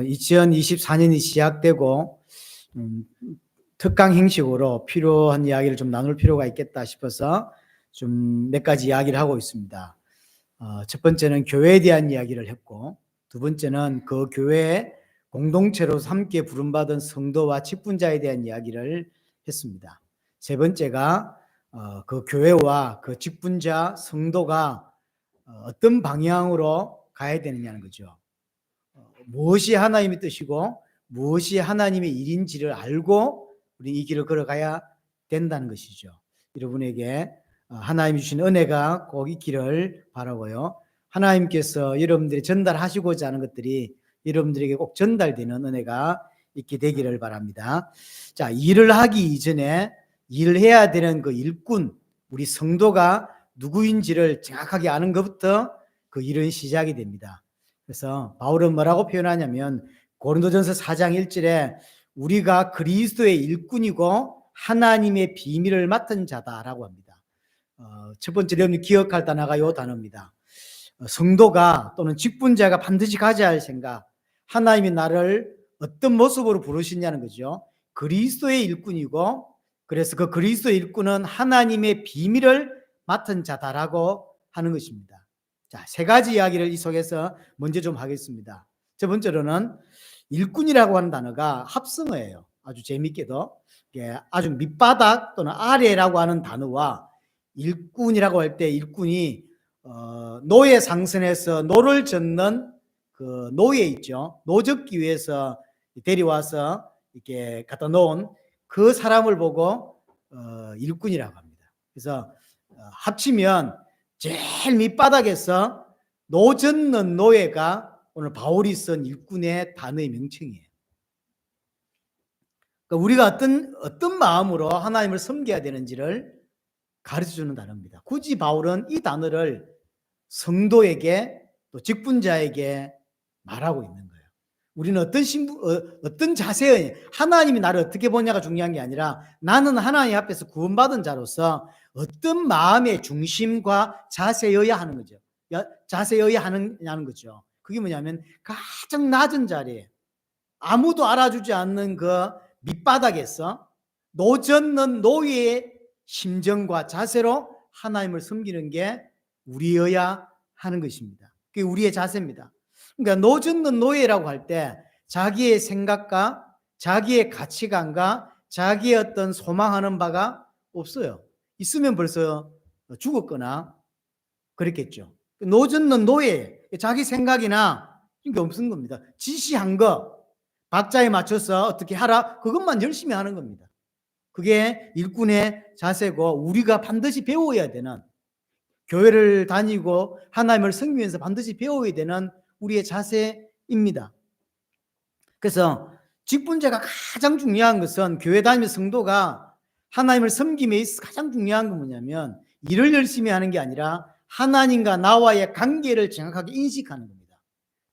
2024년이 시작되고 특강 형식으로 필요한 이야기를 좀 나눌 필요가 있겠다 싶어서 좀 몇 가지 이야기를 하고 있습니다. 첫 번째는 교회에 대한 이야기를 했고, 두 번째는 그 교회의 공동체로서 함께 부름받은 성도와 직분자에 대한 이야기를 했습니다. 세 번째가 그 교회와 그 직분자 성도가 어떤 방향으로 가야 되느냐는 거죠. 무엇이 하나님의 뜻이고 무엇이 하나님의 일인지를 알고 우리 이 길을 걸어가야 된다는 것이죠. 여러분에게 하나님이 주신 은혜가 꼭 있기를 바라고요. 하나님께서 여러분들이 전달하시고자 하는 것들이 여러분들에게 꼭 전달되는 은혜가 있게 되기를 바랍니다. 자, 일을 하기 이전에 일을 해야 되는 그 일꾼, 우리 성도가 누구인지를 정확하게 아는 것부터 그 일은 시작이 됩니다. 그래서 바울은 뭐라고 표현하냐면 고린도전서 4장 1절에 우리가 그리스도의 일꾼이고 하나님의 비밀을 맡은 자다라고 합니다. 첫 번째 여러분이 기억할 단어가 이 단어입니다. 성도가 또는 직분자가 반드시 가져야 할 생각, 하나님이 나를 어떤 모습으로 부르시냐는 거죠. 그리스도의 일꾼이고, 그래서 그 그리스도의 일꾼은 하나님의 비밀을 맡은 자다라고 하는 것입니다. 자, 세 가지 이야기를 이 속에서 먼저 좀 하겠습니다. 첫 번째로는 일꾼이라고 하는 단어가 합성어예요. 아주 재밌게도 아주 밑바닥 또는 아래라고 하는 단어와 일꾼이라고 할 때 일꾼이 노예 상선에서 노를 젓는 그 노예 있죠. 노 젓기 위해서 데려와서 이렇게 갖다 놓은 그 사람을 보고 일꾼이라고 합니다. 그래서 합치면 제일 밑바닥에서 노 젓는 노예가 오늘 바울이 쓴 일꾼의 단어의 명칭이에요. 그러니까 우리가 어떤 마음으로 하나님을 섬겨야 되는지를 가르쳐주는 단어입니다. 굳이 바울은 이 단어를 성도에게 또 직분자에게 말하고 있는 거예요. 우리는 어떤 자세에 하나님이 나를 어떻게 보냐가 중요한 게 아니라 나는 하나님 앞에서 구원받은 자로서 어떤 마음의 중심과 자세여야 하는 거죠. 자세여야 하느냐는 거죠. 그게 뭐냐면 가장 낮은 자리에 아무도 알아주지 않는 그 밑바닥에서 노 젓는 노예의 심정과 자세로 하나님을 섬기는 게 우리여야 하는 것입니다. 그게 우리의 자세입니다. 그러니까 노 젓는 노예라고 할 때 자기의 생각과 자기의 가치관과 자기의 어떤 소망하는 바가 없어요. 있으면 벌써 죽었거나 그랬겠죠. 노 젓는 노예, 자기 생각이나 이게 없는 겁니다. 지시한 거 박자에 맞춰서 어떻게 하라, 그것만 열심히 하는 겁니다. 그게 일꾼의 자세고 우리가 반드시 배워야 되는, 교회를 다니고 하나님을 섬기면서 반드시 배워야 되는 우리의 자세입니다. 그래서 직분자가 가장 중요한 것은, 교회 다니는 성도가 하나님을 섬김에 있어서 가장 중요한 건 뭐냐면 일을 열심히 하는 게 아니라 하나님과 나와의 관계를 정확하게 인식하는 겁니다.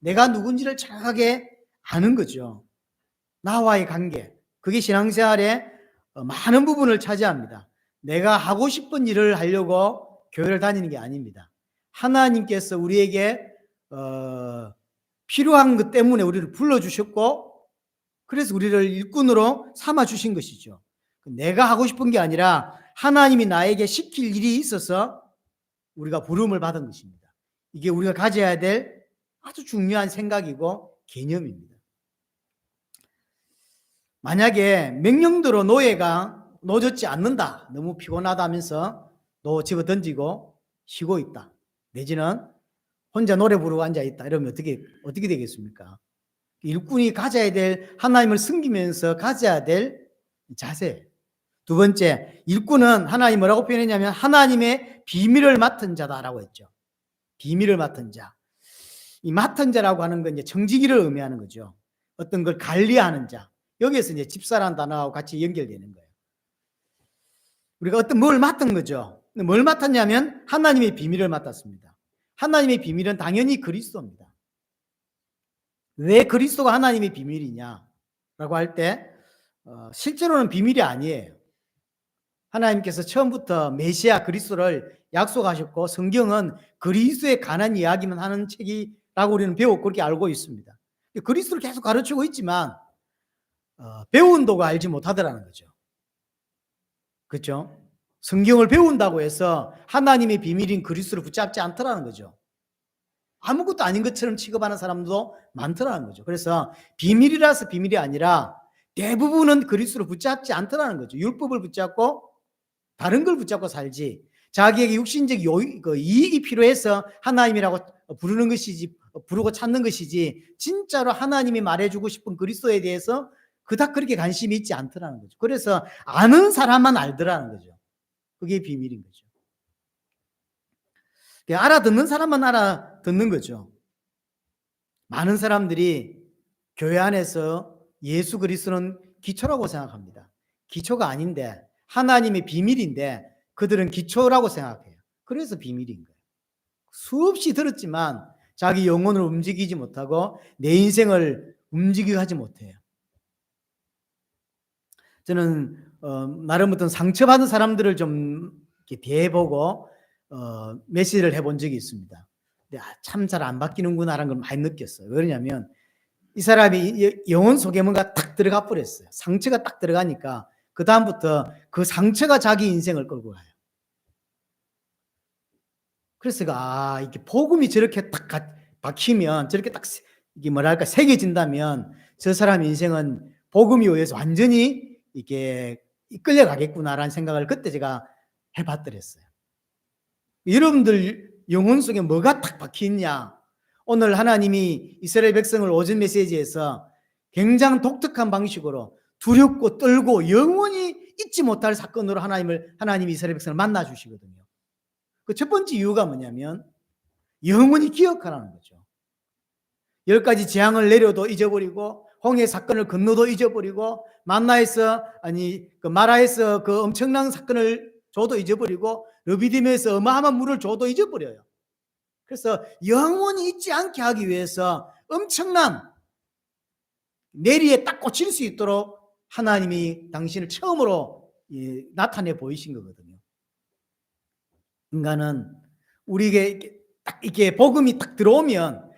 내가 누군지를 정확하게 아는 거죠. 나와의 관계, 그게 신앙생활의 많은 부분을 차지합니다. 내가 하고 싶은 일을 하려고 교회를 다니는 게 아닙니다. 하나님께서 우리에게 필요한 것 때문에 우리를 불러주셨고, 그래서 우리를 일꾼으로 삼아주신 것이죠. 내가 하고 싶은 게 아니라 하나님이 나에게 시킬 일이 있어서 우리가 부름을 받은 것입니다. 이게 우리가 가져야 될 아주 중요한 생각이고 개념입니다. 만약에 명령대로 노예가 노젓지 않는다, 너무 피곤하다 하면서 노 집어 던지고 쉬고 있다, 내지는 혼자 노래 부르고 앉아있다, 이러면 어떻게 되겠습니까? 일꾼이 가져야 될, 하나님을 섬기면서 가져야 될 자세. 두 번째, 일꾼은 하나님 뭐라고 표현했냐면 하나님의 비밀을 맡은 자다라고 했죠. 비밀을 맡은 자. 이 맡은 자라고 하는 건 이제 청지기를 의미하는 거죠. 어떤 걸 관리하는 자. 여기에서 이제 집사라는 단어하고 같이 연결되는 거예요. 우리가 어떤 뭘 맡은 거죠. 뭘 맡았냐면 하나님의 비밀을 맡았습니다. 하나님의 비밀은 당연히 그리스도입니다. 왜 그리스도가 하나님의 비밀이냐라고 할 때 실제로는 비밀이 아니에요. 하나님께서 처음부터 메시아 그리스도를 약속하셨고, 성경은 그리스도에 관한 이야기만 하는 책이라고 우리는 배우고 그렇게 알고 있습니다. 그리스도를 계속 가르치고 있지만 배운다고 알지 못하더라는 거죠. 그렇죠? 성경을 배운다고 해서 하나님의 비밀인 그리스도를 붙잡지 않더라는 거죠. 아무것도 아닌 것처럼 취급하는 사람도 많더라는 거죠. 그래서 비밀이라서 비밀이 아니라 대부분은 그리스도를 붙잡지 않더라는 거죠. 율법을 붙잡고 다른 걸 붙잡고 살지, 자기에게 육신적 이익이 필요해서 하나님이라고 부르는 것이지, 부르고 찾는 것이지, 진짜로 하나님이 말해주고 싶은 그리스도에 대해서 그닥 그렇게 관심이 있지 않더라는 거죠. 그래서 아는 사람만 알더라는 거죠. 그게 비밀인 거죠. 알아듣는 사람만 알아듣는 거죠. 많은 사람들이 교회 안에서 예수 그리스도는 기초라고 생각합니다. 기초가 아닌데, 하나님의 비밀인데 그들은 기초라고 생각해요. 그래서 비밀인 거예요. 수없이 들었지만 자기 영혼을 움직이지 못하고 내 인생을 움직이게 하지 못해요. 저는 나름 어떤 상처받은 사람들을 좀 이렇게 대해보고 메시지를 해본 적이 있습니다. 근데 참 잘 안 바뀌는구나라는 걸 많이 느꼈어요. 왜냐하면 이 사람이 영혼 속에 뭔가 딱 들어가 버렸어요. 상처가 딱 들어가니까 그 다음부터 그 상처가 자기 인생을 끌고 가요. 그래서 이게 복음이 저렇게 딱 박히면, 저렇게 딱 이게 뭐랄까 새겨진다면 저 사람 인생은 복음에 의해서 완전히 이게 이끌려 가겠구나라는 생각을 그때 제가 해봤더랬어요. 여러분들 영혼 속에 뭐가 딱 박혀있냐? 오늘 하나님이 이스라엘 백성을 오전 메시지에서 굉장히 독특한 방식으로 두렵고 떨고 영원히 잊지 못할 사건으로 하나님이 이스라엘 백성을 만나 주시거든요. 그 첫 번째 이유가 뭐냐면 영원히 기억하라는 거죠. 10가지 재앙을 내려도 잊어버리고, 홍해 사건을 건너도 잊어버리고, 마라에서 그 엄청난 사건을 줘도 잊어버리고, 르비딤에서 어마어마한 물을 줘도 잊어버려요. 그래서 영원히 잊지 않게 하기 위해서 엄청난 내리에 딱 꽂힐 수 있도록 하나님이 당신을 처음으로 나타내 보이신 거거든요. 인간은 우리에게 딱 이게 복음이 딱 들어오면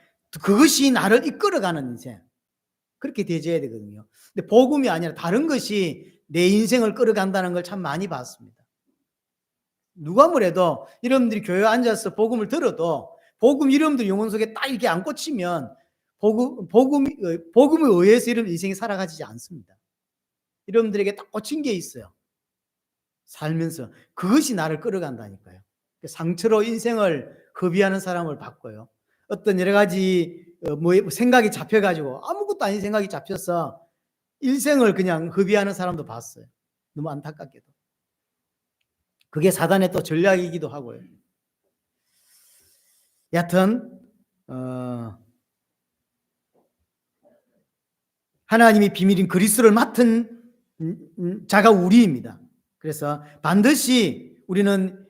그것이 나를 이끌어가는 인생, 그렇게 되어야 되거든요. 근데 복음이 아니라 다른 것이 내 인생을 끌어간다는 걸 참 많이 봤습니다. 누가 뭐래도 여러분들이 교회에 앉아서 복음을 들어도 복음 여러분들 영혼 속에 딱 이렇게 안 꽂히면 복음에 의해서 여러분 인생이 살아가지 않습니다. 여러분들에게 딱 꽂힌 게 있어요. 살면서 그것이 나를 끌어간다니까요. 상처로 인생을 허비하는 사람을 봤고요. 어떤 여러 가지 생각이 잡혀가지고 아무것도 아닌 생각이 잡혀서 일생을 그냥 허비하는 사람도 봤어요. 너무 안타깝게도. 그게 사단의 또 전략이기도 하고요. 여하튼 하나님이 비밀인 그리스도를 맡은 자가 우리입니다. 그래서 반드시 우리는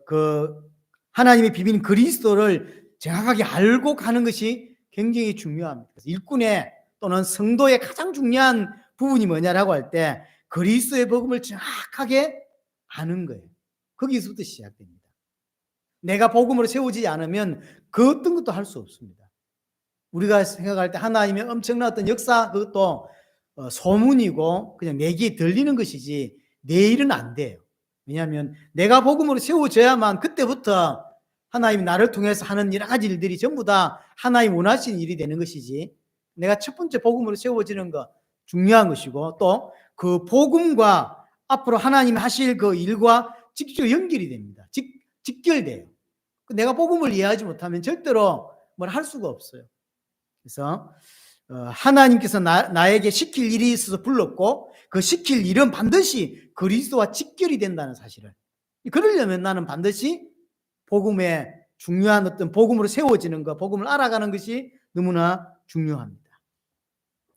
그 하나님의 비밀인 그리스도를 정확하게 알고 가는 것이 굉장히 중요합니다. 그래서 일꾼의 또는 성도의 가장 중요한 부분이 뭐냐라고 할 때 그리스도의 복음을 정확하게 아는 거예요. 거기서부터 시작됩니다. 내가 복음으로 세워지지 않으면 그 어떤 것도 할 수 없습니다. 우리가 생각할 때 하나님의 엄청난 어떤 역사, 그것도 소문이고 그냥 내 귀에 들리는 것이지 내 일은 안 돼요. 왜냐하면 내가 복음으로 세워져야만 그때부터 하나님이 나를 통해서 하는 여러 가지 일들이 전부 다 하나님 원하시는 일이 되는 것이지, 내가 첫 번째 복음으로 세워지는 거 중요한 것이고, 또 그 복음과 앞으로 하나님이 하실 그 일과 직접 연결이 됩니다. 직결돼요. 내가 복음을 이해하지 못하면 절대로 뭘 할 수가 없어요. 그래서 하나님께서 나에게 시킬 일이 있어서 불렀고 그 시킬 일은 반드시 그리스도와 직결이 된다는 사실을, 그러려면 나는 반드시 복음의 중요한 어떤 복음으로 세워지는 것, 복음을 알아가는 것이 너무나 중요합니다.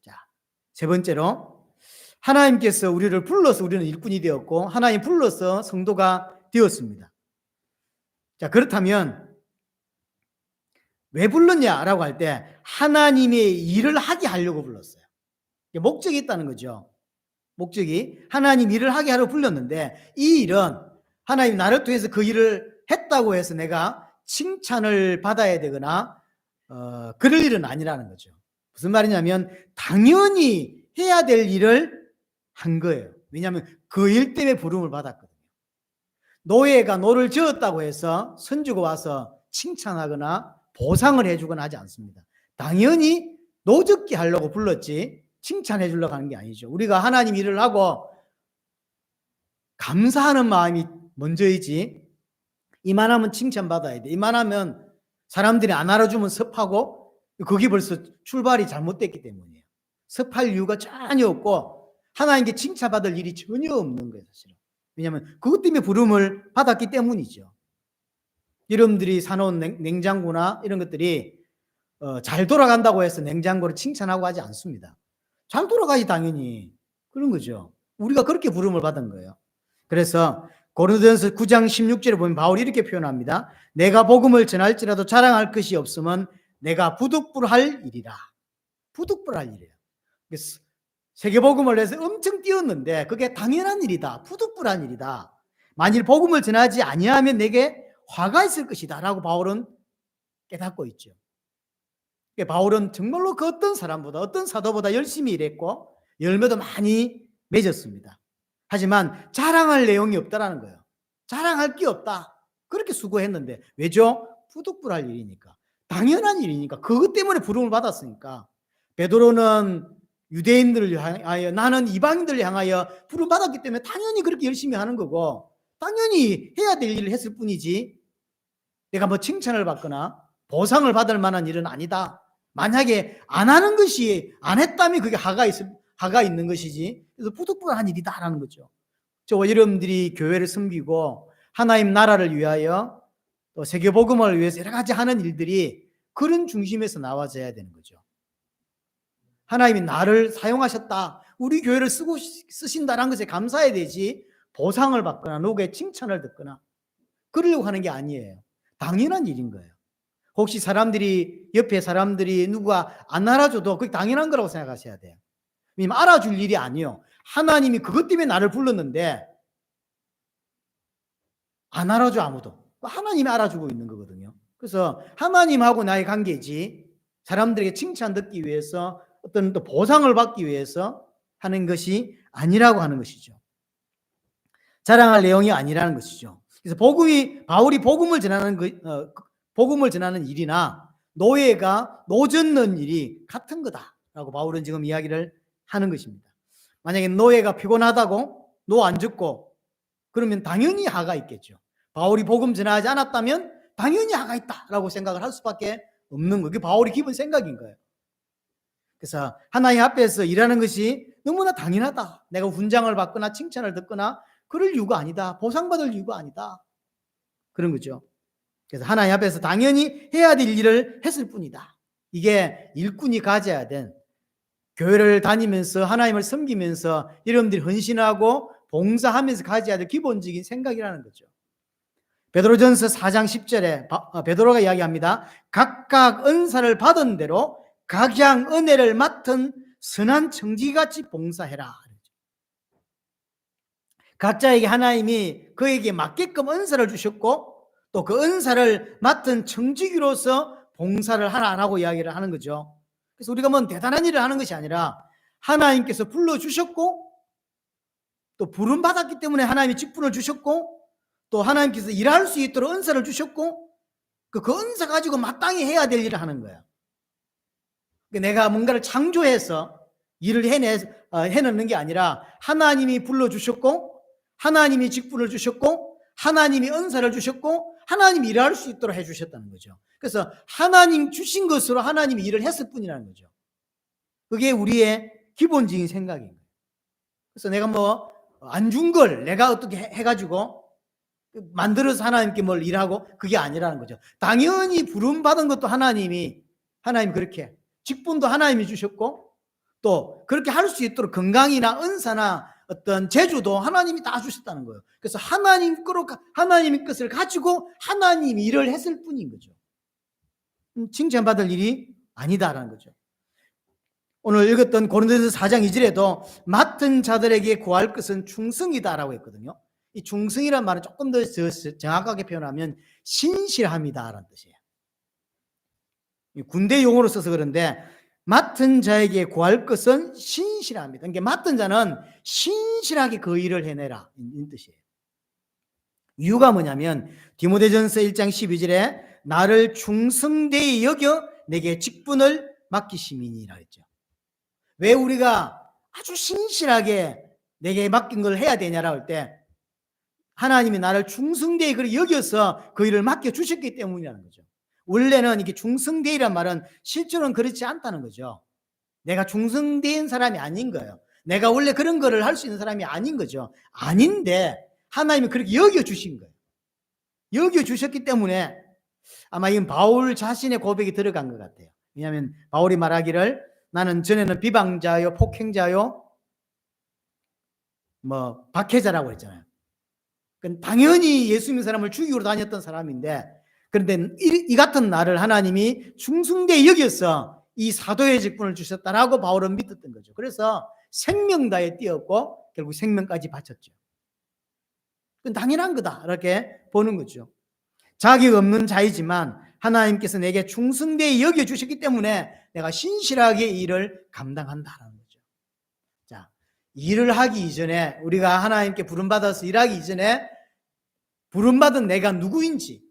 자, 세 번째로 하나님께서 우리를 불러서 우리는 일꾼이 되었고 하나님 불러서 성도가 되었습니다. 자, 그렇다면 왜 불렀냐라고 할 때 하나님의 일을 하게 하려고 불렀어요. 목적이 있다는 거죠. 목적이 하나님 일을 하게 하려고 불렀는데, 이 일은 하나님 나를 통해서 그 일을 했다고 해서 내가 칭찬을 받아야 되거나 그럴 일은 아니라는 거죠. 무슨 말이냐면 당연히 해야 될 일을 한 거예요. 왜냐하면 그 일 때문에 부름을 받았거든요. 노예가 노를 저었다고 해서 선주가 와서 칭찬하거나 보상을 해주거나 하지 않습니다. 당연히 노젓기 하려고 불렀지 칭찬해 주려고 하는 게 아니죠. 우리가 하나님 일을 하고 감사하는 마음이 먼저이지, 이만하면 칭찬받아야 돼. 이만하면 사람들이 안 알아주면 섭하고, 그게 벌써 출발이 잘못됐기 때문이에요. 섭할 이유가 전혀 없고 하나님께 칭찬받을 일이 전혀 없는 거예요, 사실은. 왜냐하면 그것 때문에 부름을 받았기 때문이죠. 여러분들이 사놓은 냉장고나 이런 것들이 잘 돌아간다고 해서 냉장고를 칭찬하고 하지 않습니다. 잘 돌아가지 당연히. 그런 거죠. 우리가 그렇게 부름을 받은 거예요. 그래서 고린도전서 9장 16절에 보면 바울이 이렇게 표현합니다. 내가 복음을 전할지라도 자랑할 것이 없으면 내가 부득불할 일이라. 부득불할 일이에요. 세계복음을 해서 엄청 뛰었는데 그게 당연한 일이다. 부득불한 일이다. 만일 복음을 전하지 아니하면 내게 화가 있을 것이다 라고 바울은 깨닫고 있죠. 바울은 정말로 그 어떤 사람보다, 어떤 사도보다 열심히 일했고 열매도 많이 맺었습니다. 하지만 자랑할 내용이 없다라는 거예요. 자랑할 게 없다. 그렇게 수고했는데 왜죠? 부득불할 일이니까. 당연한 일이니까. 그것 때문에 부름을 받았으니까. 베드로는 유대인들을 향하여, 나는 이방인들을 향하여 부름 받았기 때문에 당연히 그렇게 열심히 하는 거고 당연히 해야 될 일을 했을 뿐이지 내가 뭐 칭찬을 받거나 보상을 받을 만한 일은 아니다. 만약에 안 하는 것이, 안 했다면 그게 하가 있는 것이지. 그래서 부득불한 일이다라는 거죠. 저와 여러분들이 교회를 섬기고 하나님 나라를 위하여 또 세계복음을 위해서 여러 가지 하는 일들이 그런 중심에서 나와져야 되는 거죠. 하나님이 나를 사용하셨다, 우리 교회를 쓰신다는 것에 감사해야 되지 보상을 받거나 누구의 칭찬을 듣거나 그러려고 하는 게 아니에요. 당연한 일인 거예요. 혹시 옆에 사람들이 누가 안 알아줘도 그게 당연한 거라고 생각하셔야 돼요. 왜냐면 알아줄 일이 아니에요. 하나님이 그것 때문에 나를 불렀는데 안 알아줘 아무도. 하나님이 알아주고 있는 거거든요. 그래서 하나님하고 나의 관계지 사람들에게 칭찬 듣기 위해서 어떤 또 보상을 받기 위해서 하는 것이 아니라고 하는 것이죠. 자랑할 내용이 아니라는 것이죠. 그래서 바울이 복음을 전하는 일이나 노예가 노젓는 일이 같은 거다라고 바울은 지금 이야기를 하는 것입니다. 만약에 노예가 피곤하다고 노 안 젓고 그러면 당연히 하가 있겠죠. 바울이 복음 전하지 않았다면 당연히 하가 있다라고 생각을 할 수밖에 없는 거예요. 그게 바울이 기본 생각인 거예요. 그래서 하나님 앞에서 일하는 것이 너무나 당연하다. 내가 훈장을 받거나 칭찬을 듣거나 그럴 이유가 아니다. 보상받을 이유가 아니다. 그런 거죠. 그래서 하나님 앞에서 당연히 해야 될 일을 했을 뿐이다. 이게 일꾼이 가져야 된, 교회를 다니면서 하나님을 섬기면서 여러분들이 헌신하고 봉사하면서 가져야 될 기본적인 생각이라는 거죠. 베드로전서 4장 10절에 베드로가 이야기합니다. 각각 은사를 받은 대로 각양 은혜를 맡은 선한 청지기같이 봉사해라. 각자에게 하나님이 그에게 맞게끔 은사를 주셨고 또 그 은사를 맡은 청지기로서 봉사를 하라라고 이야기를 하는 거죠. 그래서 우리가 뭐 대단한 일을 하는 것이 아니라 하나님께서 불러주셨고 또 부름받았기 때문에 하나님이 직분을 주셨고 또 하나님께서 일할 수 있도록 은사를 주셨고 그 은사 가지고 마땅히 해야 될 일을 하는 거예요. 내가 뭔가를 창조해서 일을 해내는 게 아니라 하나님이 불러주셨고 하나님이 직분을 주셨고 하나님이 은사를 주셨고 하나님이 일할 수 있도록 해주셨다는 거죠. 그래서 하나님 주신 것으로 하나님이 일을 했을 뿐이라는 거죠. 그게 우리의 기본적인 생각인 거예요. 그래서 내가 뭐 안 준 걸 내가 어떻게 해가지고 만들어서 하나님께 뭘 일하고 그게 아니라는 거죠. 당연히 부름받은 것도 하나님이 그렇게 직분도 하나님이 주셨고 또 그렇게 할 수 있도록 건강이나 은사나 어떤 재주도 하나님이 다 주셨다는 거예요. 그래서 하나님의 것을 가지고 하나님이 일을 했을 뿐인 거죠. 칭찬받을 일이 아니다라는 거죠. 오늘 읽었던 고린도전서 4장 2절에도 맡은 자들에게 구할 것은 충성이다라고 했거든요. 이 충성이란 말은 조금 더 정확하게 표현하면 신실함이다라는 뜻이에요. 군대 용어로 써서 그런데 맡은 자에게 구할 것은 신실합니다. 그러니까 맡은 자는 신실하게 그 일을 해내라, 이 뜻이에요. 이유가 뭐냐면 디모데전서 1장 12절에 나를 충성되이 여겨 내게 직분을 맡기심이니라 했죠. 왜 우리가 아주 신실하게 내게 맡긴 걸 해야 되냐라고 할 때 하나님이 나를 충성되이 여겨서 그 일을 맡겨주셨기 때문이라는 거죠. 원래는 이게 충성되이란 말은 실제로는 그렇지 않다는 거죠. 내가 충성된 사람이 아닌 거예요. 내가 원래 그런 거를 할 수 있는 사람이 아닌 거죠. 아닌데 하나님이 그렇게 여겨주신 거예요. 여겨주셨기 때문에 아마 이건 바울 자신의 고백이 들어간 것 같아요. 왜냐하면 바울이 말하기를 나는 전에는 비방자요, 폭행자요, 박해자라고 했잖아요. 당연히 예수 믿는 사람을 죽이러 다녔던 사람인데, 그런데 이 같은 나를 하나님이 충성되이 여겨서 이 사도의 직분을 주셨다라고 바울은 믿었던 거죠. 그래서 생명 다해 뛰었고 결국 생명까지 바쳤죠. 그건 당연한 거다 이렇게 보는 거죠. 자격 없는 자이지만 하나님께서 내게 충성되이 여겨주셨기 때문에 내가 신실하게 일을 감당한다라는 거죠. 자, 일을 하기 이전에, 우리가 하나님께 부름받아서 일하기 이전에 부름받은 내가 누구인지,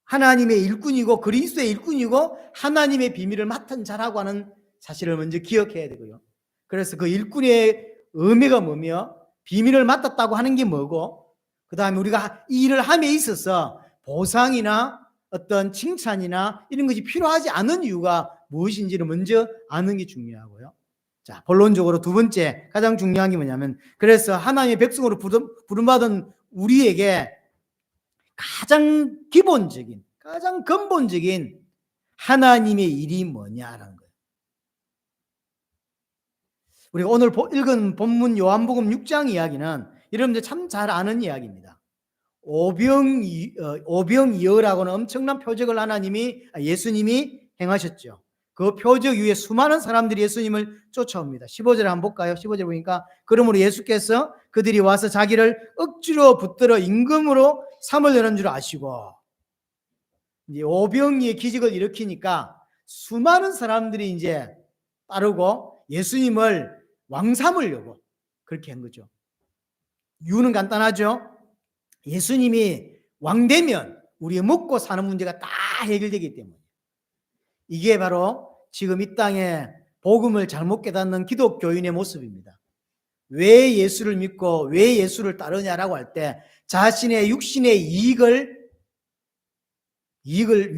하나님의 일꾼이고 그리스도의 일꾼이고 하나님의 비밀을 맡은 자라고 하는 사실을 먼저 기억해야 되고요. 그래서 그 일꾼의 의미가 뭐며 비밀을 맡았다고 하는 게 뭐고, 그 다음에 우리가 이 일을 함에 있어서 보상이나 어떤 칭찬이나 이런 것이 필요하지 않은 이유가 무엇인지를 먼저 아는 게 중요하고요. 자, 본론적으로 두 번째 가장 중요한 게 뭐냐면, 그래서 하나님의 백성으로 부름받은 우리에게 가장 기본적인, 가장 근본적인 하나님의 일이 뭐냐라는 거예요. 우리가 오늘 읽은 본문 요한복음 6장 이야기는 여러분들 참 잘 아는 이야기입니다. 오병이어라고는 엄청난 표적을 예수님이 행하셨죠. 그 표적 위에 수많은 사람들이 예수님을 쫓아옵니다. 15절에 한번 볼까요? 15절 보니까 그러므로 예수께서 그들이 와서 자기를 억지로 붙들어 임금으로 삼으려는 줄 아시고, 이제 오병이의 기적을 일으키니까 수많은 사람들이 이제 따르고 예수님을 왕 삼으려고 그렇게 한 거죠. 이유는 간단하죠. 예수님이 왕 되면 우리의 먹고 사는 문제가 다 해결되기 때문에. 이게 바로 지금 이 땅에 복음을 잘못 깨닫는 기독교인의 모습입니다. 왜 예수를 믿고 왜 예수를 따르냐라고 할 때 자신의 육신의 이익을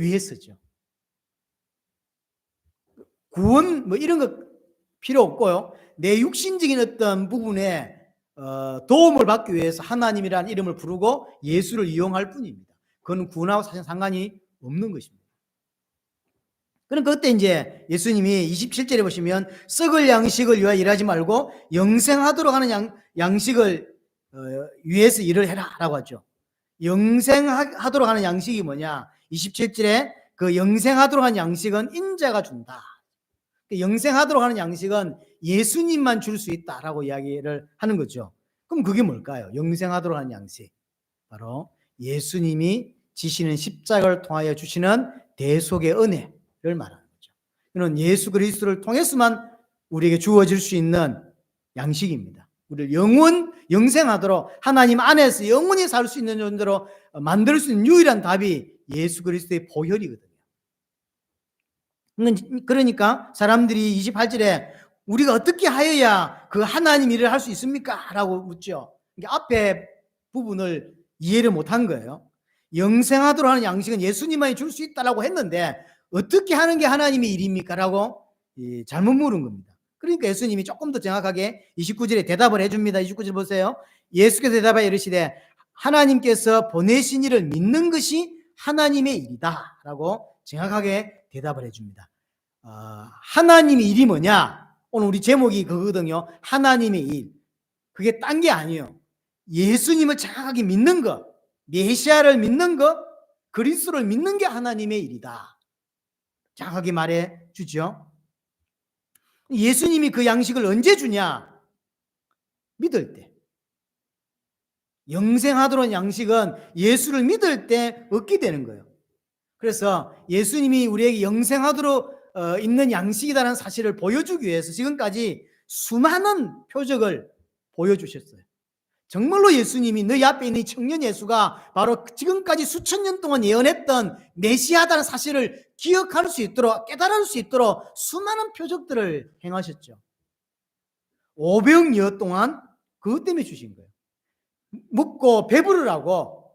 위해서죠. 구원 이런 거 필요 없고요. 내 육신적인 어떤 부분에 도움을 받기 위해서 하나님이라는 이름을 부르고 예수를 이용할 뿐입니다. 그건 구원하고 사실 상관이 없는 것입니다. 그러니까 그때 이제 예수님이 27절에 보시면 썩을 양식을 위하여 일하지 말고 영생하도록 하는 양식을 위해서 일을 해라 라고 하죠. 영생하도록 하는 양식이 뭐냐? 27절에 그 영생하도록 하는 양식은 인자가 준다. 영생하도록 하는 양식은 예수님만 줄 수 있다라고 이야기를 하는 거죠. 그럼 그게 뭘까요? 영생하도록 하는 양식. 바로 예수님이 지시는 십자가를 통하여 주시는 대속의 은혜를 말하는 거죠. 이는 예수 그리스도를 통해서만 우리에게 주어질 수 있는 양식입니다. 우리를 영생하도록 하나님 안에서 영원히 살 수 있는 존재로 만들 수 있는 유일한 답이 예수 그리스도의 보혈이거든요. 그러니까 사람들이 28절에 우리가 어떻게 하여야 그 하나님 일을 할 수 있습니까? 라고 묻죠. 앞에 부분을 이해를 못한 거예요. 영생하도록 하는 양식은 예수님만이 줄 수 있다라고 했는데 어떻게 하는 게 하나님의 일입니까? 라고 잘못 물은 겁니다. 그러니까 예수님이 조금 더 정확하게 29절에 대답을 해줍니다. 29절 보세요. 예수께서 대답하여 이르시되 하나님께서 보내신 이를 믿는 것이 하나님의 일이다 라고 정확하게 대답을 해줍니다. 하나님의 일이 뭐냐? 오늘 우리 제목이 그거거든요. 하나님의 일. 그게 딴 게 아니에요. 예수님을 정확하게 믿는 것, 메시아를 믿는 것, 그리스도를 믿는 게 하나님의 일이다. 정확하게 말해 주죠. 예수님이 그 양식을 언제 주냐? 믿을 때. 영생하도록 양식은 예수를 믿을 때 얻게 되는 거예요. 그래서 예수님이 우리에게 영생하도록 있는 양식이다라는 사실을 보여주기 위해서 지금까지 수많은 표적을 보여주셨어요. 정말로 예수님이 너희 앞에 있는 이 청년 예수가 바로 지금까지 수천 년 동안 예언했던 메시아다는 사실을 기억할 수 있도록, 깨달을 수 있도록 수많은 표적들을 행하셨죠. 500여 동안 그것 때문에 주신 거예요. 먹고 배부르라고,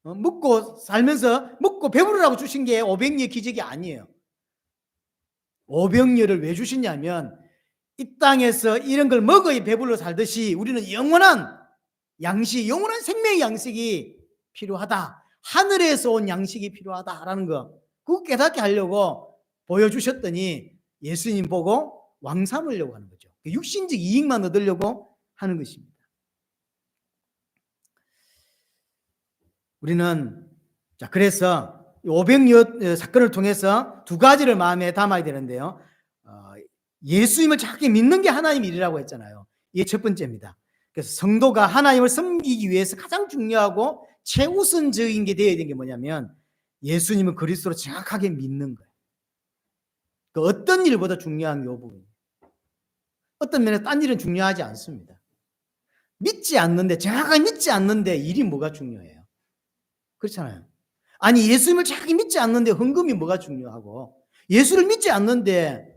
먹고 살면서 먹고 배부르라고 주신 게 500여 기적이 아니에요. 500여를 왜 주시냐면 이 땅에서 이런 걸 먹어야 배불러 살듯이 우리는 영원한 양식, 영원한 생명의 양식이 필요하다. 하늘에서 온 양식이 필요하다라는 거, 그거 깨닫게 하려고 보여주셨더니 예수님 보고 왕 삼으려고 하는 거죠. 육신적 이익만 얻으려고 하는 것입니다. 우리는 자, 그래서 500여 사건을 통해서 두 가지를 마음에 담아야 되는데요. 예수님을 자꾸 믿는 게 하나님의 일이라고 했잖아요. 이게 첫 번째입니다. 그래서 성도가 하나님을 섬기기 위해서 가장 중요하고 최우선적인 게 되어야 되는 게 뭐냐면 예수님을 그리스도로 정확하게 믿는 거예요. 그 어떤 일보다 중요한 이 부분입니다. 어떤 면에서 딴 일은 중요하지 않습니다. 믿지 않는데, 정확하게 믿지 않는데 일이 뭐가 중요해요? 그렇잖아요. 아니, 예수님을 정확히 믿지 않는데 헌금이 뭐가 중요하고, 예수를 믿지 않는데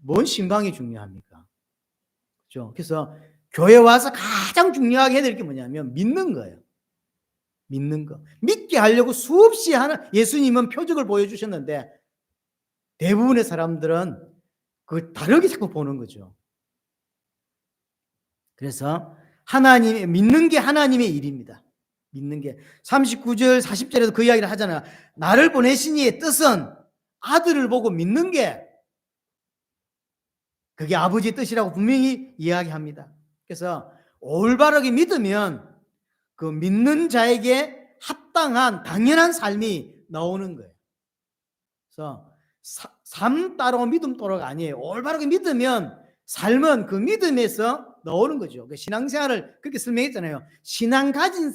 뭔 신방이 중요합니까? 그렇죠? 그래서 교회 와서 가장 중요하게 해야 될 게 뭐냐면 믿는 거예요. 믿는 거. 믿게 하려고 수없이 예수님은 표적을 보여주셨는데 대부분의 사람들은 그걸 다르게 자꾸 보는 거죠. 그래서 믿는 게 하나님의 일입니다. 믿는 게 39절 40절에도 그 이야기를 하잖아요. 나를 보내신 이의 뜻은 아들을 보고 믿는 게 그게 아버지의 뜻이라고 분명히 이야기합니다. 그래서 올바르게 믿으면 그 믿는 자에게 합당한 당연한 삶이 나오는 거예요. 그래서 삶 따로 믿음 따로가 아니에요. 올바르게 믿으면 삶은 그 믿음에서 나오는 거죠. 신앙생활을 그렇게 설명했잖아요. 신앙 가진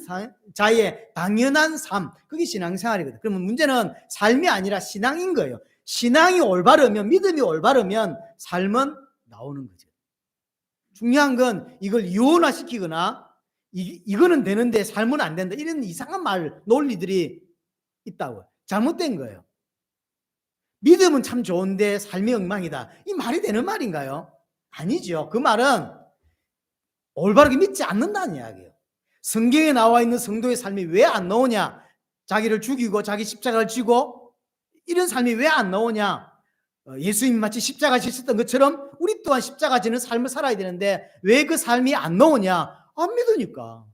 자의 당연한 삶, 그게 신앙생활이거든요. 그러면 문제는 삶이 아니라 신앙인 거예요. 신앙이 올바르면, 믿음이 올바르면 삶은 나오는 거죠. 중요한 건 이걸 이원화시키거나 이거는 되는데 삶은 안 된다, 이런 이상한 논리들이 있다고. 잘못된 거예요. 믿음은 참 좋은데 삶이 엉망이다, 이 말이 되는 말인가요? 아니죠. 그 말은 올바르게 믿지 않는다는 이야기예요. 성경에 나와 있는 성도의 삶이 왜 안 나오냐? 자기를 죽이고 자기 십자가를 지고 이런 삶이 왜 안 나오냐? 예수님 마치 십자가 지셨던 것처럼 우리 또한 십자가 지는 삶을 살아야 되는데 왜 그 삶이 안 나오냐? 안 믿으니까.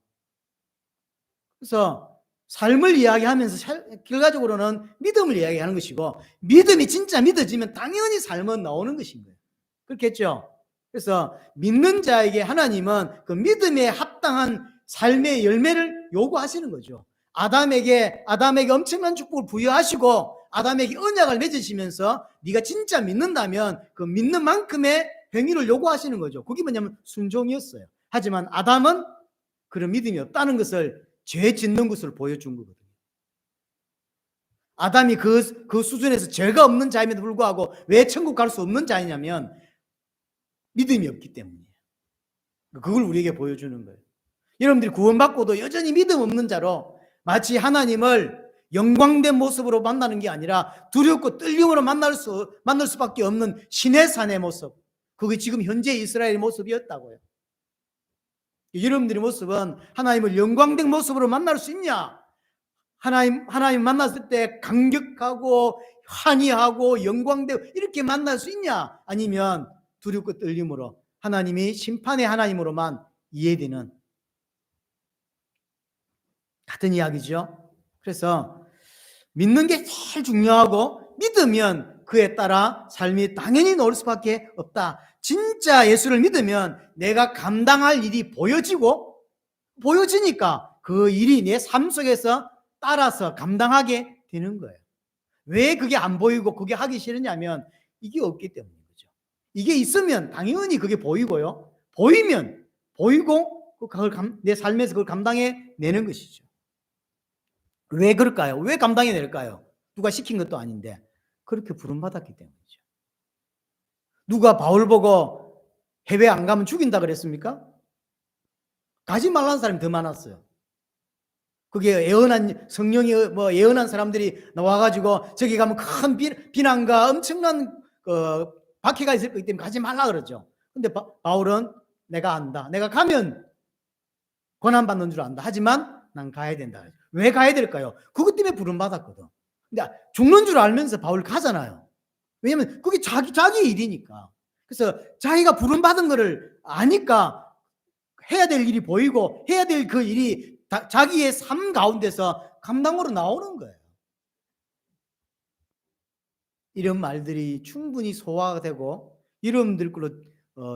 그래서 삶을 이야기하면서 결과적으로는 믿음을 이야기하는 것이고, 믿음이 진짜 믿어지면 당연히 삶은 나오는 것인 거예요. 그렇겠죠? 그래서 믿는 자에게 하나님은 그 믿음에 합당한 삶의 열매를 요구하시는 거죠. 아담에게 엄청난 축복을 부여하시고 아담에게 언약을 맺으시면서 네가 진짜 믿는다면 그 믿는 만큼의 행위를 요구하시는 거죠. 그게 뭐냐면 순종이었어요. 하지만 아담은 그런 믿음이 없다는 것을, 죄 짓는 것을 보여준 거거든요. 아담이 그 수준에서 죄가 없는 자임에도 불구하고 왜 천국 갈 수 없는 자이냐면 믿음이 없기 때문이에요. 그걸 우리에게 보여주는 거예요. 여러분들이 구원받고도 여전히 믿음 없는 자로 마치 하나님을 영광된 모습으로 만나는 게 아니라 두렵고 떨림으로 만날 수밖에 없는 신의 산의 모습, 그게 지금 현재 이스라엘의 모습이었다고요. 여러분들의 모습은 하나님을 영광된 모습으로 만날 수 있냐? 하나님 만났을 때 감격하고 환희하고 영광되고 이렇게 만날 수 있냐? 아니면 두렵고 떨림으로 하나님이 심판의 하나님으로만 이해되는, 같은 이야기죠. 그래서 믿는 게 제일 중요하고, 믿으면 그에 따라 삶이 당연히 나올 수밖에 없다. 진짜 예수를 믿으면 내가 감당할 일이 보여지니까 그 일이 내 삶 속에서 따라서 감당하게 되는 거예요. 왜 그게 안 보이고 그게 하기 싫으냐면 이게 없기 때문인 거죠. 이게 있으면 당연히 그게 보이고요. 보이고 그걸 내 삶에서 그걸 감당해 내는 것이죠. 왜 그럴까요? 왜 감당해 낼까요? 누가 시킨 것도 아닌데. 그렇게 부름받았기 때문이죠. 누가 바울 보고 해외 안 가면 죽인다 그랬습니까? 가지 말라는 사람이 더 많았어요. 그게 예언한 성령이 예언한 사람들이 나와가지고 저기 가면 큰 비난과 엄청난 박해가 있을 거기 때문에 가지 말라 그러죠. 근데 바울은 내가 안다. 내가 가면 고난 받는 줄 안다. 하지만 난 가야 된다. 왜 가야 될까요? 그것 때문에 부름 받았거든. 근데 죽는 줄 알면서 바울 가잖아요. 왜냐면 그게 자기 일이니까. 그래서 자기가 부름 받은 거를 아니까 해야 될 일이 보이고 해야 될 그 일이 자기의 삶 가운데서 감당으로 나오는 거예요. 이런 말들이 충분히 소화가 되고 여러분들 걸로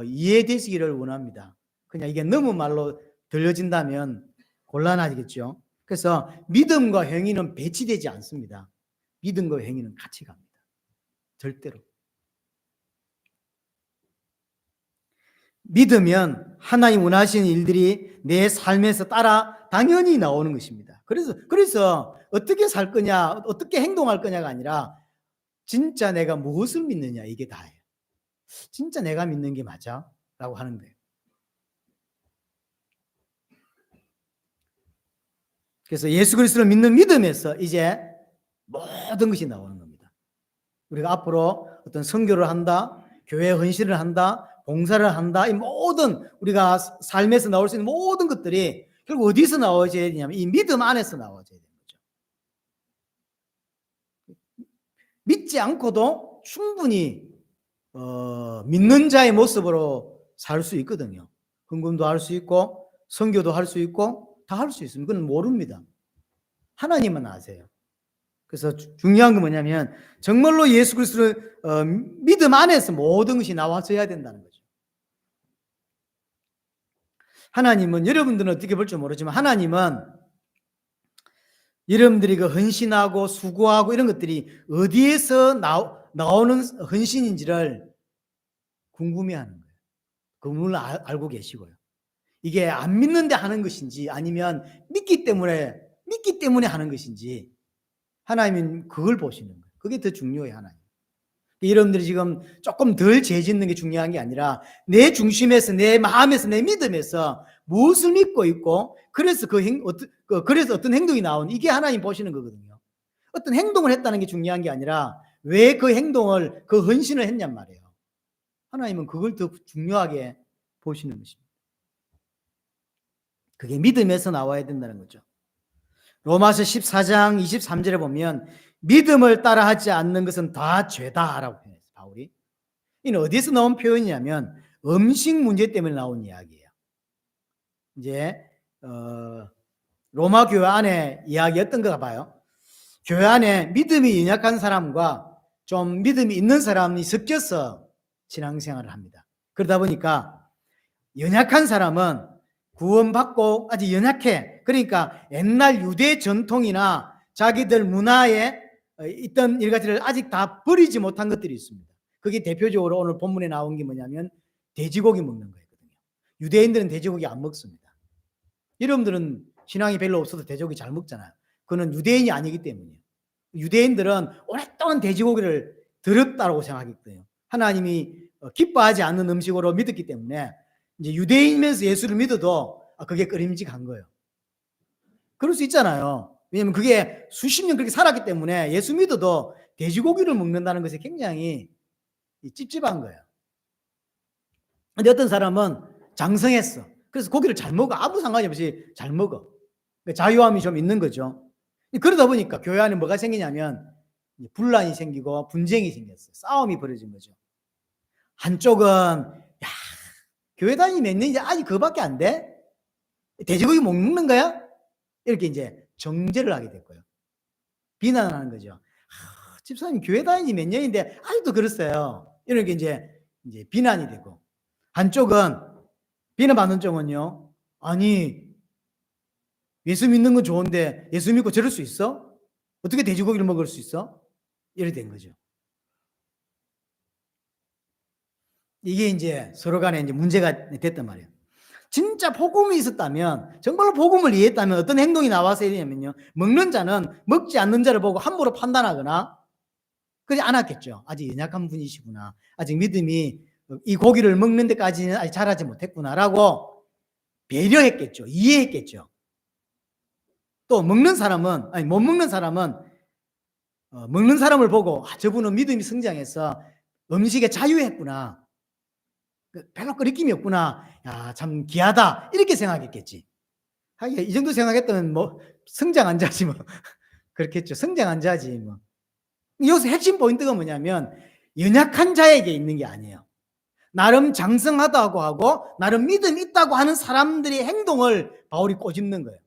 이해되시기를 원합니다. 그냥 이게 너무 말로 들려진다면 곤란하겠죠. 그래서 믿음과 행위는 배치되지 않습니다. 믿음과 행위는 같이 갑니다. 절대로. 믿으면 하나님 원하시는 일들이 내 삶에서 따라 당연히 나오는 것입니다. 그래서 어떻게 살 거냐, 어떻게 행동할 거냐가 아니라 진짜 내가 무엇을 믿느냐, 이게 다예요. 진짜 내가 믿는 게 맞아? 라고 하는 거예요. 그래서 예수 그리스도를 믿는 믿음에서 이제 모든 것이 나오는 겁니다. 우리가 앞으로 어떤 선교를 한다, 교회 헌신을 한다, 봉사를 한다, 이 모든 우리가 삶에서 나올 수 있는 모든 것들이 결국 어디서 나와줘야 되냐면 이 믿음 안에서 나와줘야 되는 거죠. 믿지 않고도 충분히 믿는 자의 모습으로 살 수 있거든요. 헌금도 할 수 있고 선교도 할 수 있고 다 할 수 있습니다. 그건 모릅니다. 하나님은 아세요. 그래서 중요한 건 뭐냐면 정말로 예수 그리스도를 믿음 안에서 모든 것이 나와줘야 된다는 거죠. 하나님은 여러분들은 어떻게 볼지 모르지만 하나님은 여러분들이 그 헌신하고 수고하고 이런 것들이 어디에서 나오는 헌신인지를 궁금해하는 거예요. 그걸 알고 계시고요. 이게 안 믿는데 하는 것인지 아니면 믿기 때문에 하는 것인지 하나님은 그걸 보시는 거예요. 그게 더 중요해요. 하나님. 여러분들이 지금 조금 덜 죄짓는 게 중요한 게 아니라 내 중심에서 내 마음에서 내 믿음에서 무엇을 믿고 있고 그래서 그래서 어떤 행동이 나온 이게 하나님 보시는 거거든요. 어떤 행동을 했다는 게 중요한 게 아니라 왜 그 행동을 그 헌신을 했냔 말이에요. 하나님은 그걸 더 중요하게 보시는 것입니다. 그게 믿음에서 나와야 된다는 거죠. 로마서 14장 23절에 보면 믿음을 따라하지 않는 것은 다 죄다라고 표현했어요. 바울이. 이는 어디서 나온 표현이냐면 음식 문제 때문에 나온 이야기예요. 이제 로마 교회 안에 이야기였던 가 봐요. 교회 안에 믿음이 연약한 사람과 좀 믿음이 있는 사람이 섞여서 신앙생활을 합니다. 그러다 보니까 연약한 사람은 구원받고 아직 연약해. 그러니까 옛날 유대 전통이나 자기들 문화에 있던 일가지를 아직 다 버리지 못한 것들이 있습니다. 그게 대표적으로 오늘 본문에 나온 게 뭐냐면 돼지고기 먹는 거거든요. 유대인들은 돼지고기 안 먹습니다. 여러분들은 신앙이 별로 없어도 돼지고기 잘 먹잖아요. 그거는 유대인이 아니기 때문이에요. 유대인들은 오랫동안 돼지고기를 더럽다고 생각했거든요. 하나님이 기뻐하지 않는 음식으로 믿었기 때문에 이제 유대인이면서 예수를 믿어도 그게 꺼림직한 거예요. 그럴 수 있잖아요. 왜냐하면 그게 수십 년 그렇게 살았기 때문에 예수 믿어도 돼지고기를 먹는다는 것이 굉장히 찝찝한 거예요. 근데 어떤 사람은 장성했어. 그래서 고기를 잘 먹어. 아무 상관이 없이 잘 먹어. 자유함이 좀 있는 거죠. 그러다 보니까 교회 안에 뭐가 생기냐면 분란이 생기고 분쟁이 생겼어요. 싸움이 벌어진 거죠. 한쪽은 야, 교회 다니기 몇 년이지 아직 그거밖에 안 돼? 돼지고기 못 먹는 거야? 이렇게 이제 정죄를 하게 됐고요. 비난을 하는 거죠. 집사님 교회 다니지 몇 년인데 아직도 그랬어요. 이렇게 이제 비난이 되고 한쪽은 비난받는 쪽은요. 아니 예수 믿는 건 좋은데 예수 믿고 저럴 수 있어? 어떻게 돼지고기를 먹을 수 있어? 이렇게 된 거죠. 이게 이제 서로 간에 이제 문제가 됐단 말이에요. 진짜 복음이 있었다면, 정말로 복음을 이해했다면 어떤 행동이 나와서 되냐면요. 먹는 자는 먹지 않는 자를 보고 함부로 판단하거나, 그러지 않았겠죠. 아직 연약한 분이시구나. 아직 믿음이 이 고기를 먹는 데까지는 아직 자라지 못했구나라고 배려했겠죠. 이해했겠죠. 또 먹는 사람은, 아니 못 먹는 사람은 먹는 사람을 보고 저분은 믿음이 성장해서 음식에 자유했구나. 별로 끓임이 없구나. 야, 참 귀하다. 이렇게 생각했겠지. 하긴 이 정도 생각했다면 뭐 성장 안 자지 뭐. 그렇겠죠. 성장 안 자지 뭐. 여기서 핵심 포인트가 뭐냐면 연약한 자에게 있는 게 아니에요. 나름 장성하다고 하고 나름 믿음이 있다고 하는 사람들의 행동을 바울이 꼬집는 거예요.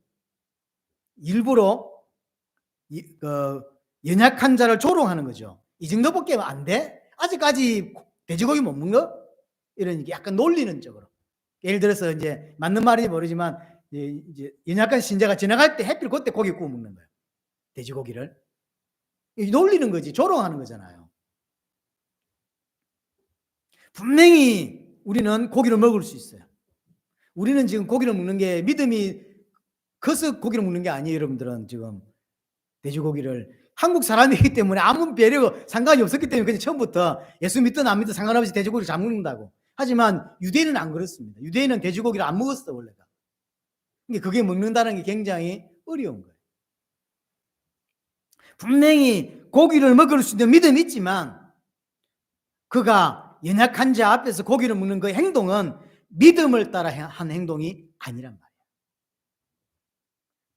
일부러 연약한 자를 조롱하는 거죠. 이 정도밖에 안 돼? 아직까지 돼지고기 못 먹어? 이런 약간 놀리는 쪽으로. 예를 들어서 이제 맞는 말인지 모르지만 이제 연약한 신자가 지나갈 때 하필 그때 고기 구워 먹는 거예요. 돼지고기를. 놀리는 거지. 조롱하는 거잖아요. 분명히 우리는 고기를 먹을 수 있어요. 우리는 지금 고기를 먹는 게 믿음이 커서 고기를 먹는 게 아니에요. 여러분들은 지금 돼지고기를 한국 사람이기 때문에 아무 배려가 상관이 없었기 때문에 그냥 처음부터 예수 믿든 안 믿든 상관없이 돼지고기를 잘 먹는다고. 하지만 유대인은 안 그렇습니다. 유대인은 돼지고기를 안 먹었어 원래가. 그게 먹는다는 게 굉장히 어려운 거예요. 분명히 고기를 먹을 수 있는 믿음이 있지만 그가 연약한 자 앞에서 고기를 먹는 그 행동은 믿음을 따라 한 행동이 아니란 말이에요.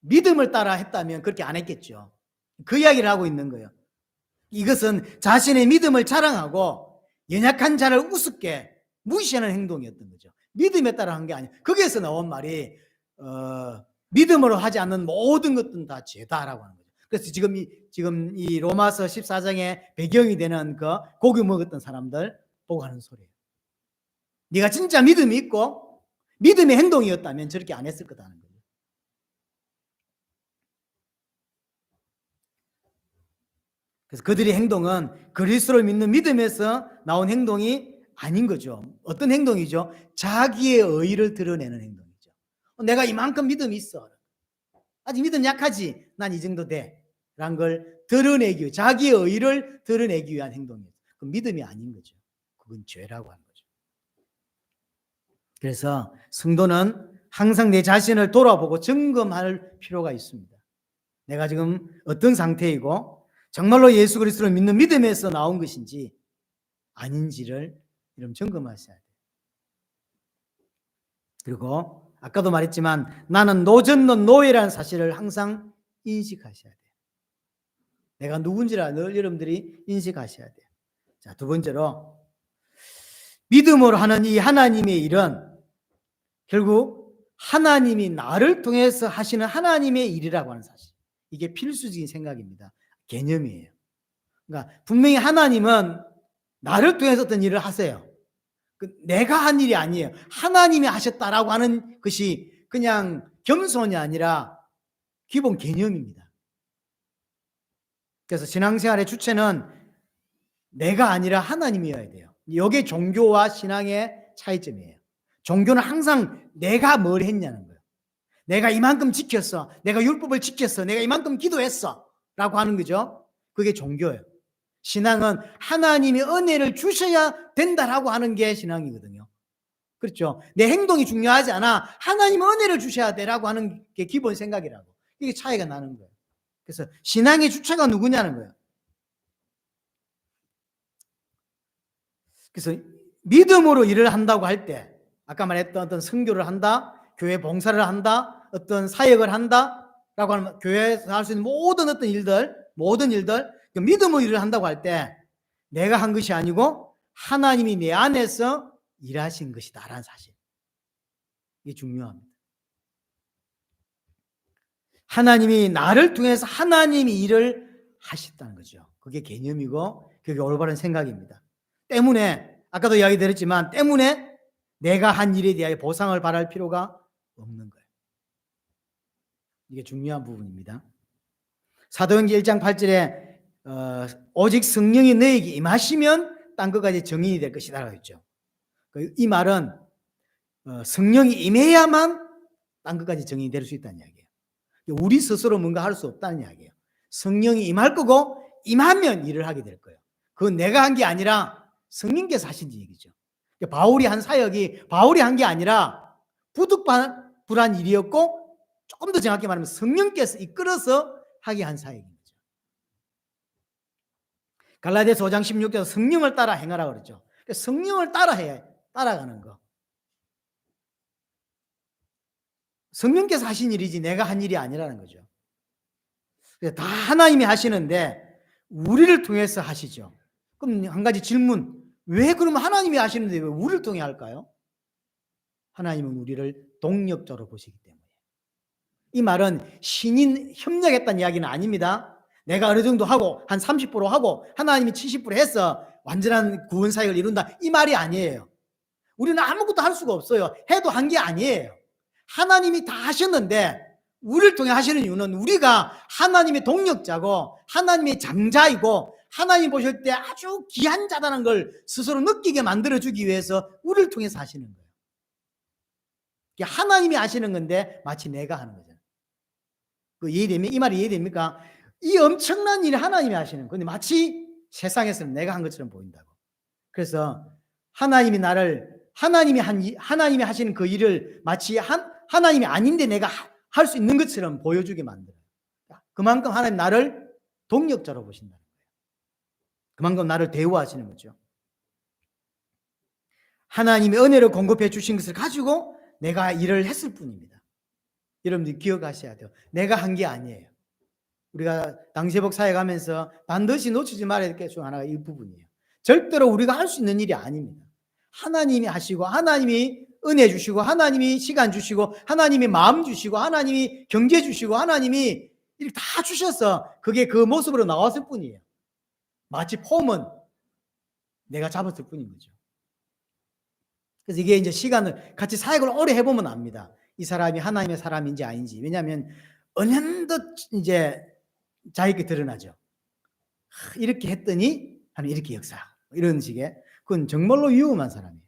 믿음을 따라 했다면 그렇게 안 했겠죠. 그 이야기를 하고 있는 거예요. 이것은 자신의 믿음을 자랑하고 연약한 자를 우습게 무시하는 행동이었던 거죠. 믿음에 따라 한 게 아니에요. 거기에서 나온 말이 믿음으로 하지 않는 모든 것들은 다 죄다라고 하는 거죠. 그래서 지금 이 로마서 14장의 배경이 되는 그 고기 먹었던 사람들 보고 하는 소리예요. 네가 진짜 믿음이 있고 믿음의 행동이었다면 저렇게 안 했을 거다는 거예요. 그래서 그들의 행동은 그리스도를 믿는 믿음에서 나온 행동이 아닌 거죠. 어떤 행동이죠? 자기의 의의를 드러내는 행동이죠. 내가 이만큼 믿음이 있어. 아직 믿음 약하지. 난 이 정도 돼. 라는 걸 드러내기 위해 자기의 의의를 드러내기 위한 행동이에요. 그 믿음이 아닌 거죠. 그건 죄라고 하는 거죠. 그래서 성도는 항상 내 자신을 돌아보고 점검할 필요가 있습니다. 내가 지금 어떤 상태이고 정말로 예수 그리스도를 믿는 믿음에서 나온 것인지 아닌지를 여러분 점검하셔야 돼요. 그리고 아까도 말했지만 나는 노전론 노예라는 사실을 항상 인식하셔야 돼요. 내가 누군지를 늘 여러분들이 인식하셔야 돼요. 자, 두 번째로 믿음으로 하는 이 하나님의 일은 결국 하나님이 나를 통해서 하시는 하나님의 일이라고 하는 사실. 이게 필수적인 생각입니다. 개념이에요. 그러니까 분명히 하나님은 나를 통해서 어떤 일을 하세요. 내가 한 일이 아니에요. 하나님이 하셨다라고 하는 것이 그냥 겸손이 아니라 기본 개념입니다. 그래서 신앙생활의 주체는 내가 아니라 하나님이어야 돼요. 이게 종교와 신앙의 차이점이에요. 종교는 항상 내가 뭘 했냐는 거예요. 내가 이만큼 지켰어. 내가 율법을 지켰어. 내가 이만큼 기도했어. 라고 하는 거죠. 그게 종교예요. 신앙은 하나님이 은혜를 주셔야 된다라고 하는 게 신앙이거든요. 그렇죠. 내 행동이 중요하지 않아. 하나님 은혜를 주셔야 돼라고 하는 게 기본 생각이라고. 이게 차이가 나는 거예요. 그래서 신앙의 주체가 누구냐는 거예요. 그래서 믿음으로 일을 한다고 할 때 아까 말했던 어떤 선교를 한다, 교회 봉사를 한다, 어떤 사역을 한다라고 하는 교회에서 할 수 있는 모든 어떤 일들, 믿음으로 일을 한다고 할 때 내가 한 것이 아니고 하나님이 내 안에서 일하신 것이다라는 사실. 이게 중요합니다. 하나님이 나를 통해서 하나님이 일을 하셨다는 거죠. 그게 개념이고 그게 올바른 생각입니다. 때문에 아까도 이야기 드렸지만 때문에 내가 한 일에 대하여 보상을 바랄 필요가 없는 거예요. 이게 중요한 부분입니다. 사도행전 1장 8절에 오직 성령이 너에게 임하시면 땅 끝까지 정인이 될 것이다 라고 했죠. 이 말은 성령이 임해야만 땅 끝까지 정인이 될 수 있다는 이야기예요. 우리 스스로 뭔가 할 수 없다는 이야기예요. 성령이 임할 거고 임하면 일을 하게 될 거예요. 그건 내가 한 게 아니라 성령께서 하신 얘기죠. 바울이 한 사역이 바울이 한 게 아니라 부득불한 일이었고, 조금 더 정확히 말하면 성령께서 이끌어서 하게 한 사역인 거죠. 갈라디아서 5장 16절에서 성령을 따라 행하라 그러죠. 성령을 따라가는 거. 성령께서 하신 일이지 내가 한 일이 아니라는 거죠. 다 하나님이 하시는데 우리를 통해서 하시죠. 그럼 한 가지 질문. 왜 그러면 하나님이 하시는데 왜 우리를 통해 할까요? 하나님은 우리를 동력자로 보시기 때문에. 이 말은 신인 협력했다는 이야기는 아닙니다. 내가 어느 정도 하고 한 30% 하고 하나님이 70% 해서 완전한 구원 사역을 이룬다, 이 말이 아니에요. 우리는 아무것도 할 수가 없어요. 해도 한 게 아니에요. 하나님이 다 하셨는데 우리를 통해 하시는 이유는 우리가 하나님의 동력자고 하나님의 장자이고 하나님 보실 때 아주 귀한 자다는 걸 스스로 느끼게 만들어주기 위해서 우리를 통해서 하시는 거예요. 하나님이 하시는 건데 마치 내가 하는 거잖아요. 이 말이 이해됩니까? 이 엄청난 일을 하나님이 하시는 건데 마치 세상에서는 내가 한 것처럼 보인다고. 그래서 하나님이 하시는 그 일을 마치 하나님이 아닌데 내가 할 수 있는 것처럼 보여주게 만들어요. 그만큼 하나님 나를 동력자로 보신다는 거예요. 그만큼 나를 대우하시는 거죠. 하나님이 은혜로 공급해 주신 것을 가지고 내가 일을 했을 뿐입니다. 여러분들이 기억하셔야 돼요. 내가 한 게 아니에요. 우리가 당세복 사역하면서 반드시 놓치지 말아야 될 게 중 하나가 이 부분이에요. 절대로 우리가 할 수 있는 일이 아닙니다. 하나님이 하시고 하나님이 은혜 주시고 하나님이 시간 주시고 하나님이 마음 주시고 하나님이 경제 주시고 하나님이 이렇게 다 주셔서 그게 그 모습으로 나왔을 뿐이에요. 마치 폼은 내가 잡았을 뿐인 거죠. 그래서 이게 이제 시간을 같이 사역을 오래 해보면 압니다. 이 사람이 하나님의 사람인지 아닌지. 왜냐하면 은연덧 이제 자기에게 드러나죠. 이렇게 했더니 하나님 이렇게 역사, 이런 식의. 그건 정말로 위험한 사람이에요.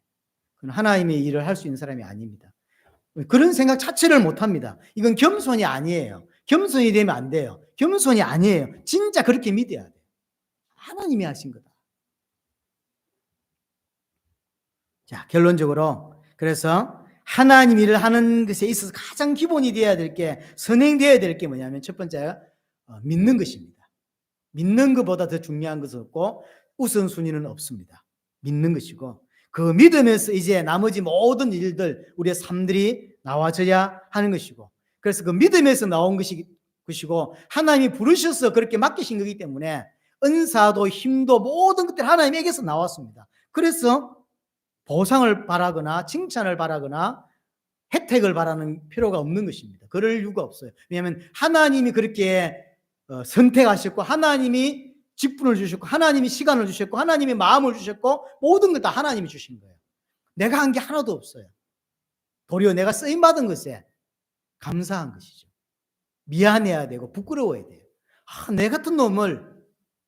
그건 하나님의 일을 할 수 있는 사람이 아닙니다. 그런 생각 자체를 못합니다. 이건 겸손이 아니에요. 겸손이 되면 안 돼요. 겸손이 아니에요. 진짜 그렇게 믿어야 돼요. 하나님이 하신 거다. 자, 결론적으로 그래서 하나님 일을 하는 것에 있어서 가장 기본이 되어야 될 게, 선행되어야 될 게 뭐냐면 첫 번째가 믿는 것입니다. 믿는 것보다 더 중요한 것은 없고 우선순위는 없습니다. 믿는 것이고, 그 믿음에서 이제 나머지 모든 일들, 우리의 삶들이 나와져야 하는 것이고, 그래서 그 믿음에서 나온 것이고 하나님이 부르셔서 그렇게 맡기신 거기 때문에 은사도 힘도 모든 것들이 하나님에게서 나왔습니다. 그래서 보상을 바라거나 칭찬을 바라거나 혜택을 바라는 필요가 없는 것입니다. 그럴 이유가 없어요. 왜냐하면 하나님이 그렇게 선택하셨고 하나님이 직분을 주셨고 하나님이 시간을 주셨고 하나님이 마음을 주셨고 모든 것 다 하나님이 주신 거예요. 내가 한 게 하나도 없어요. 도리어 내가 쓰임받은 것에 감사한 것이죠. 미안해야 되고 부끄러워야 돼요. 내 같은 놈을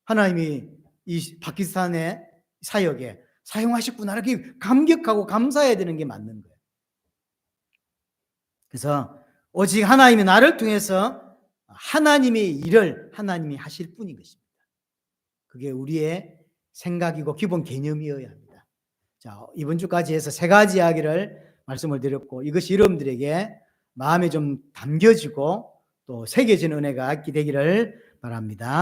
하나님이 이 파키스탄의 사역에 사용하셨구나, 이렇게 감격하고 감사해야 되는 게 맞는 거예요. 그래서 오직 하나님이 나를 통해서 하나님의 일을 하나님이 하실 뿐인 것입니다. 그게 우리의 생각이고 기본 개념이어야 합니다. 자, 이번 주까지 해서 세 가지 이야기를 말씀을 드렸고, 이것이 여러분들에게 마음에 좀 담겨지고 또 새겨지는 은혜가 있게 되기를 바랍니다.